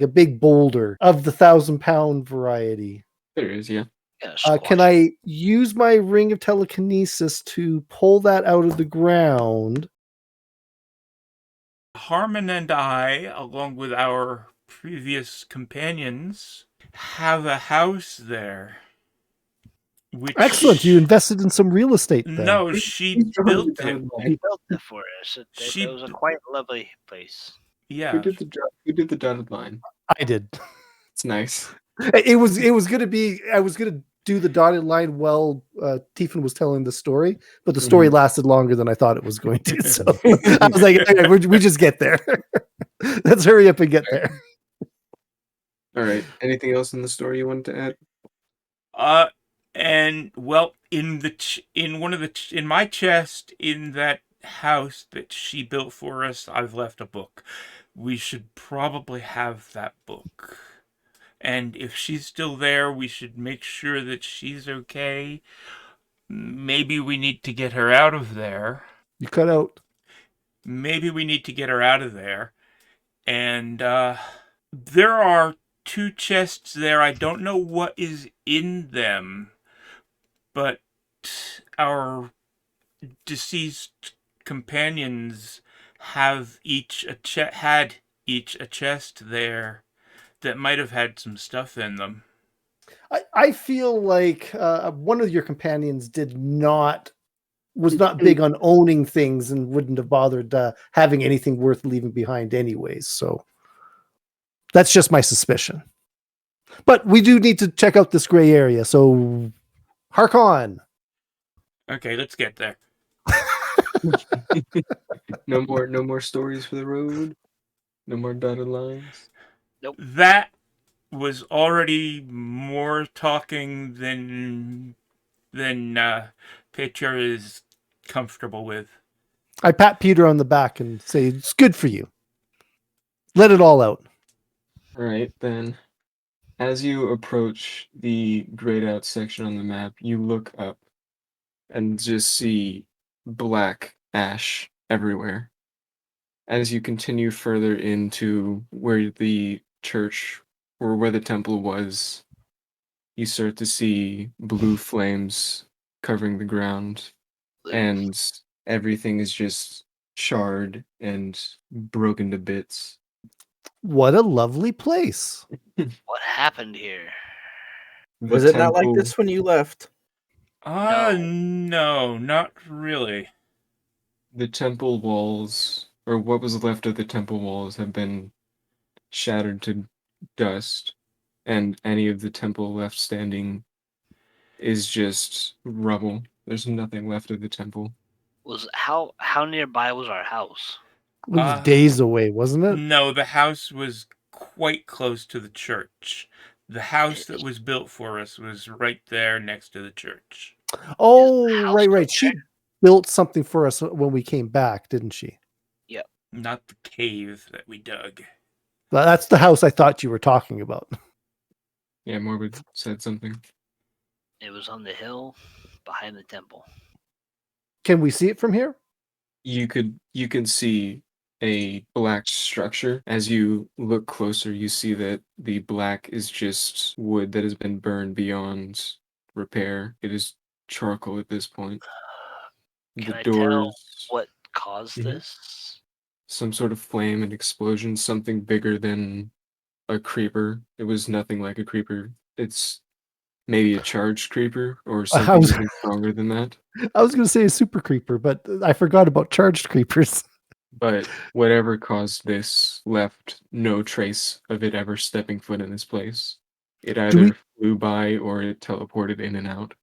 A big boulder of the 1,000-pound variety. There is, yeah. Can I use my ring of telekinesis to pull that out of the ground? Harmon and I, along with our previous companions, have a house there. Excellent. You invested in some real estate then. No, she built it. She built it for us. It was a quite lovely place. Yeah. Who did the dotted line? I did. It's nice. It was gonna be. I was gonna do the dotted line while Tiefan was telling the story, but the story lasted longer than I thought it was going to. So I was like, okay, we just get there. Let's hurry up and get there. All right. Anything else in the story you wanted to add? And well, in my chest in that house that she built for us, I've left a book. We should probably have that book. And if she's still there, we should make sure that she's okay. Maybe we need to get her out of there. You cut out. Maybe we need to get her out of there. And there are 2 chests there. I don't know what is in them, but our deceased companions have had each a chest there that might have had some stuff in them. I feel like one of your companions was not big on owning things and wouldn't have bothered having anything worth leaving behind anyways. So that's just my suspicion. But we do need to check out this gray area. So hark on. Okay, let's get there. No more stories for the road. No more dotted lines. Nope. That was already more talking than Peter is comfortable with. I pat Peter on the back and say, it's good for you. Let it all out. All right, then. As you approach the grayed out section on the map, you look up and just see black ash everywhere. As you continue further into where the church or where the temple was, you start to see blue flames covering the ground, and everything is just charred and broken to bits. What a lovely place. What happened here? Was it not like this when you left? No, not really. The temple walls, or what was left of the temple walls, have been shattered to dust, and any of the temple left standing is just rubble. There's nothing left of the temple. How nearby was our house? It was days away, wasn't it? No, the house was quite close to the church. The house that was built for us was right there next to the church. Oh, right. She built something for us when we came back, didn't she? Yep. Not the cave that we dug. That's the house I thought you were talking about. Yeah, Morbid said something. It was on the hill behind the temple. Can we see it from here? You can see a black structure. As you look closer, you see that the black is just wood that has been burned beyond repair. It is charcoal at this point. Can I tell what caused this? Some sort of flame and explosion, something bigger than a creeper. It was nothing like a creeper. It's maybe a charged creeper or something even stronger than that. I was going to say a super creeper, but I forgot about charged creepers. But whatever caused this left no trace of it ever stepping foot in this place. It either flew by or it teleported in and out.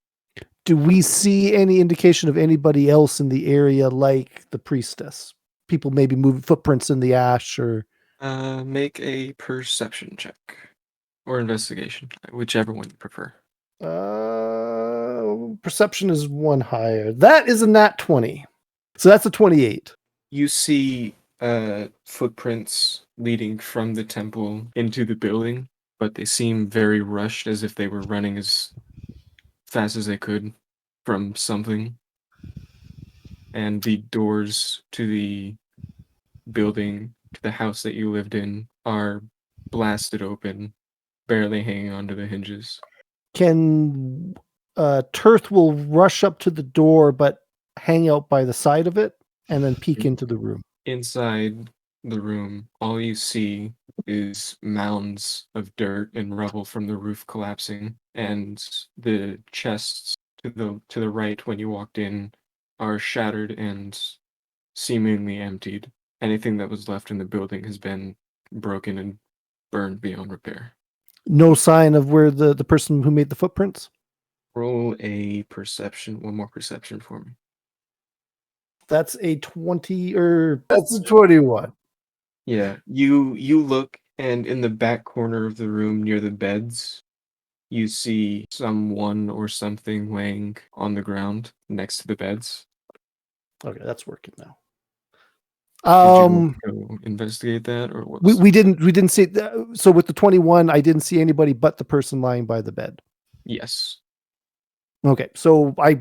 Do we see any indication of anybody else in the area like the priestess? People maybe moving footprints in the ash or... Make a perception check. Or investigation, whichever one you prefer. Perception is one higher. That is a nat 20. So that's a 28. You see footprints leading from the temple into the building, but they seem very rushed, as if they were running as fast as they could from something. And the doors to the building, to the house that you lived in, are blasted open, barely hanging onto the hinges. Can Tirth will rush up to the door, but hang out by the side of it, and then peek into the room. Inside the room, all you see is mounds of dirt and rubble from the roof collapsing, and the chests to the right when you walked in are shattered and seemingly emptied. Anything that was left in the building has been broken and burned beyond repair. No sign of where the person who made the footprints? Roll a perception, one more perception for me. That's a 20, or that's a 21. Yeah, you look, and in the back corner of the room near the beds, you see someone or something laying on the ground next to the beds. Okay, that's working now. Did you want to go investigate that, or what? We didn't see so with the 21, I didn't see anybody but the person lying by the bed. Yes. Okay, so I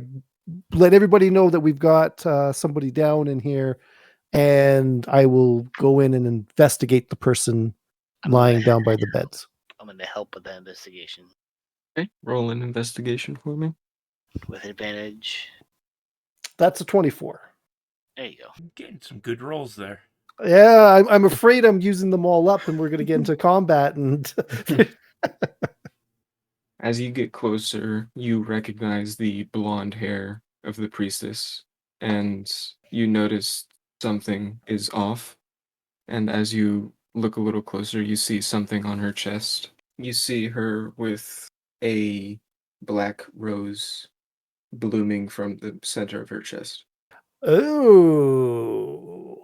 let everybody know that we've got somebody down in here, and I will go in and investigate the person lying down by the beds. I'm going to help with that investigation. Okay, roll an investigation for me. With advantage. That's a 24. There you go. I'm getting some good rolls there. Yeah, I'm afraid I'm using them all up, and we're going to get into combat. And As you get closer, you recognize the blonde hair of the priestess, and you notice something is off. And as you look a little closer, you see something on her chest. You see her with a black rose blooming from the center of her chest. oh,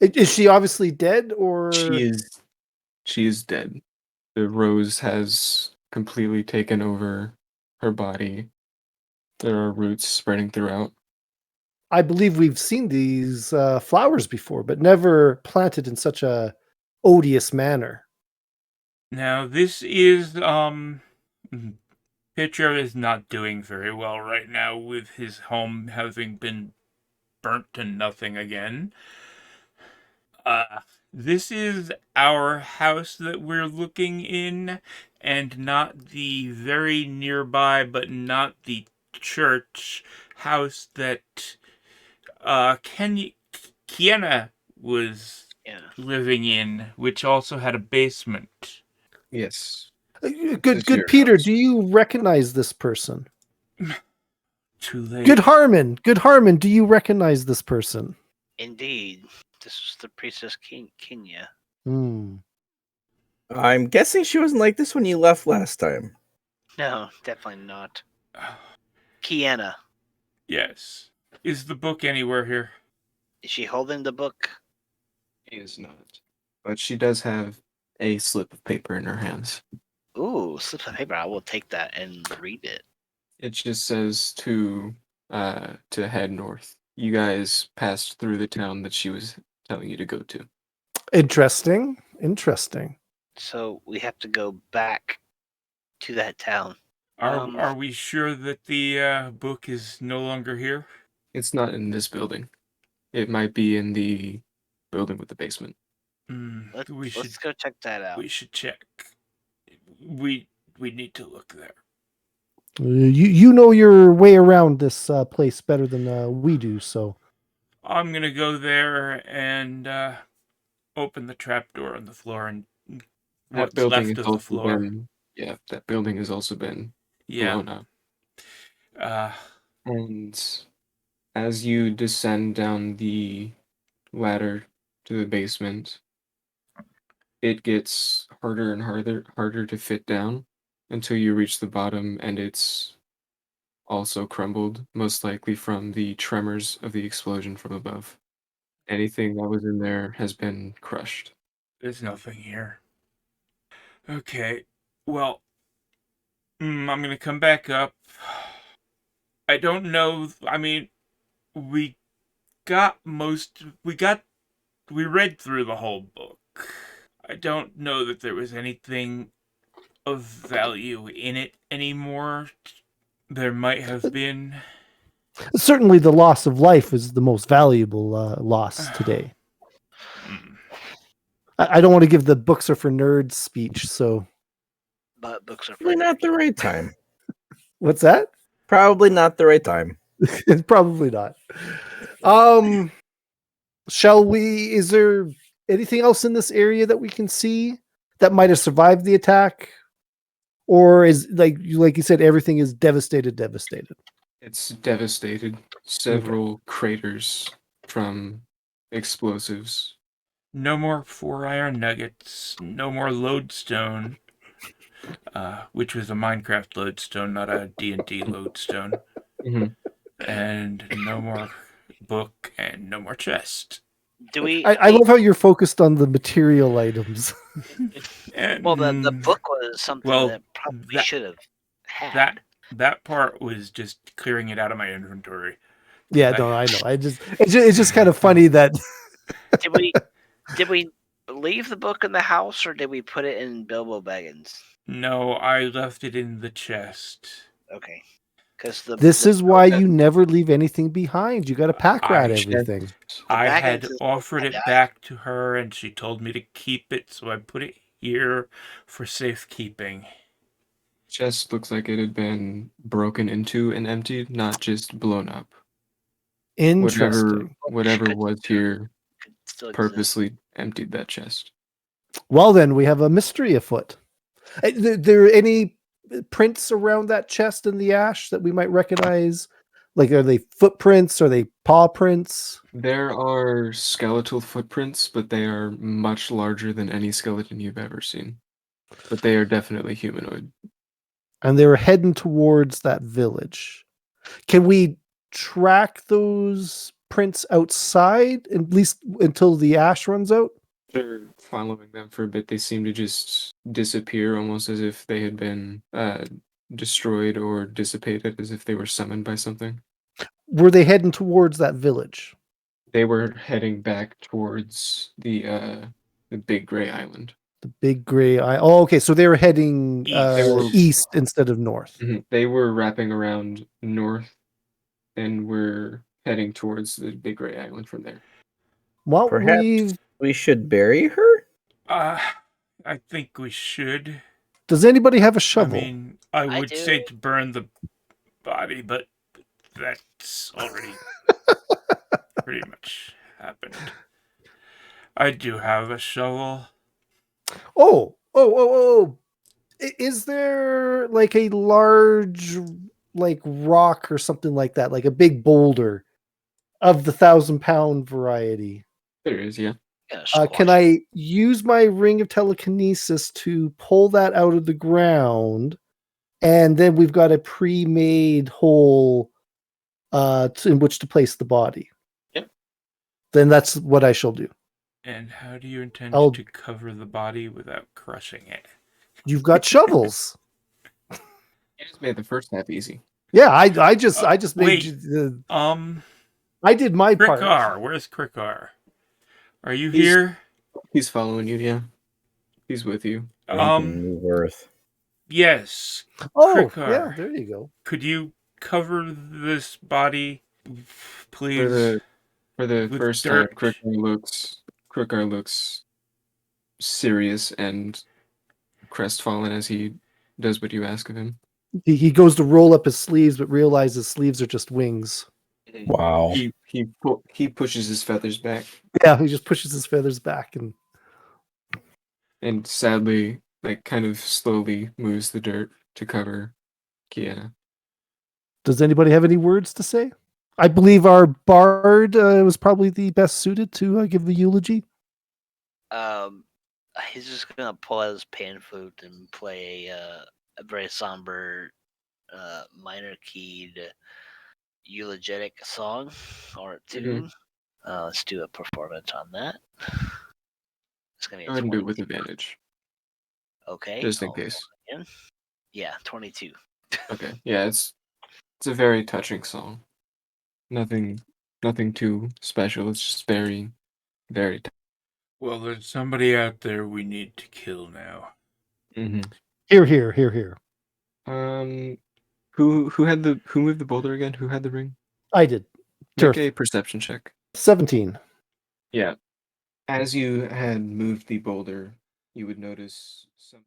is she obviously dead, or She is dead. The rose has completely taken over her body. There are roots spreading throughout. I believe we've seen these flowers before, but never planted in such a odious manner. Now, this is, Pitcher is not doing very well right now with his home having been burnt to nothing again. This is our house that we're looking in, and not the very nearby, but not the church house that Kiana was living in, which also had a basement. Yes. Good Peter, house. Do you recognize this person? Too late. Good Harmon, do you recognize this person? Indeed. This was the Priestess Kenya. I'm guessing she wasn't like this when you left last time. No, definitely not. Kiana. Yes. Is the book anywhere here? Is she holding the book? She is not. But she does have a slip of paper in her hands. Ooh, slip of paper. I will take that and read it. It just says to head north. You guys passed through the town that she was telling you to go to. Interesting. So we have to go back to that town. Are we sure that the book is no longer here? It's not in this building. It might be in the building with the basement. Let's go check that out. We should check. We need to look there. You know your way around this place better than we do, so I'm gonna go there and open the trapdoor on the floor and what's left of the floor. That building has also been blown up. And as you descend down the ladder to the basement, it gets harder and harder to fit down until you reach the bottom, and it's also crumbled, most likely from the tremors of the explosion from above. Anything that was in there has been crushed. There's nothing here. Okay, well, I'm gonna come back up. I don't know. I mean, we read through the whole book. I don't know that there was anything of value in it anymore. There might have been. Certainly the loss of life is the most valuable loss today. I don't want to give the books are for nerds speech. So But books are for Probably not the nerds. right time. what's that? Probably not the right time. Probably not. Shall we? Is there anything else in this area that we can see that might have survived the attack, or is like you said, everything is devastated? It's devastated. Several craters from explosives. No more 4 iron nuggets. No more lodestone, which was a Minecraft lodestone, not a D&D lodestone. Mm-hmm. And no more book and no more chest. Do we? I love how you're focused on the material items. And, Well, the book was something well, that probably that- should have had. That part was just clearing it out of my inventory. Yeah, no, I know. It's just kind of funny that Did we leave the book in the house, or did we put it in Bilbo Baggins? No, I left it in the chest. Okay, because this is why you never leave anything behind. You got to pack rat I- everything. I Baggins had is offered the it guy. back to her, and she told me to keep it, so I put it here for safekeeping. Chest looks like it had been broken into and emptied, not just blown up. Interesting. Whatever was here Still exists. purposely emptied that chest. Well, then we have a mystery afoot. There any prints around that chest in the ash that we might recognize? Like, are they footprints? Are they paw prints? There are skeletal footprints, but they are much larger than any skeleton you've ever seen. But they are definitely humanoid. And they were heading towards that village. Can we track those prints outside, at least until the ash runs out? They're following them for a bit. They seem to just disappear, almost as if they had been destroyed or dissipated, as if they were summoned by something. Were they heading towards that village? They were heading back towards the big gray island. The big gray eye. Oh, okay. So they were heading East. east instead of north. Mhm. They were wrapping around north, and we're heading towards the big gray island from there. Well, Perhaps we should bury her? I think we should. Does anybody have a shovel? I mean, I would do. say to burn the body, but that's already pretty much happened. I do have a shovel. Oh. Is there like a large like rock or something like that, like a big boulder of the 1,000-pound variety? There is, yeah. Yeah, Can I use my ring of telekinesis to pull that out of the ground? And then we've got a pre-made hole in which to place the body. Yep. Then that's what I shall do. And how do you intend I'll- to cover the body without crushing it? You've got shovels. You just made the first half easy. Yeah, I just made wait. you I did my part. Krikkar, where's Krikkar? Are you He's- here? He's following you, yeah. He's with you. Worth. Yes. Oh, Krikkar. yeah, there you go. Could you cover this body, please? For the With first dirt. time, Krikkar looks serious and crestfallen as he does what you ask of him. He goes to roll up his sleeves, but realizes sleeves are just wings. Wow. He pushes his feathers back Yeah, he just pushes his feathers back and sadly, like, kind of slowly moves the dirt to cover Kiana. Does anybody have any words to say? I believe our bard was probably the best suited to give the eulogy. He's just gonna pull out his pan flute and play a very somber, minor keyed, eulogetic song or tune. Let's do a performance on that. It's gonna be Go ahead and do it with 22. advantage, Okay. just in I'll case. roll again. Yeah, 22. Okay, yeah, it's a very touching song. Nothing too special. It's just very, very. Well, there's somebody out there we need to kill now. Here. Who moved the boulder again? Who had the ring? I did. Make Turf. a perception check. 17. Yeah. As you had moved the boulder, you would notice some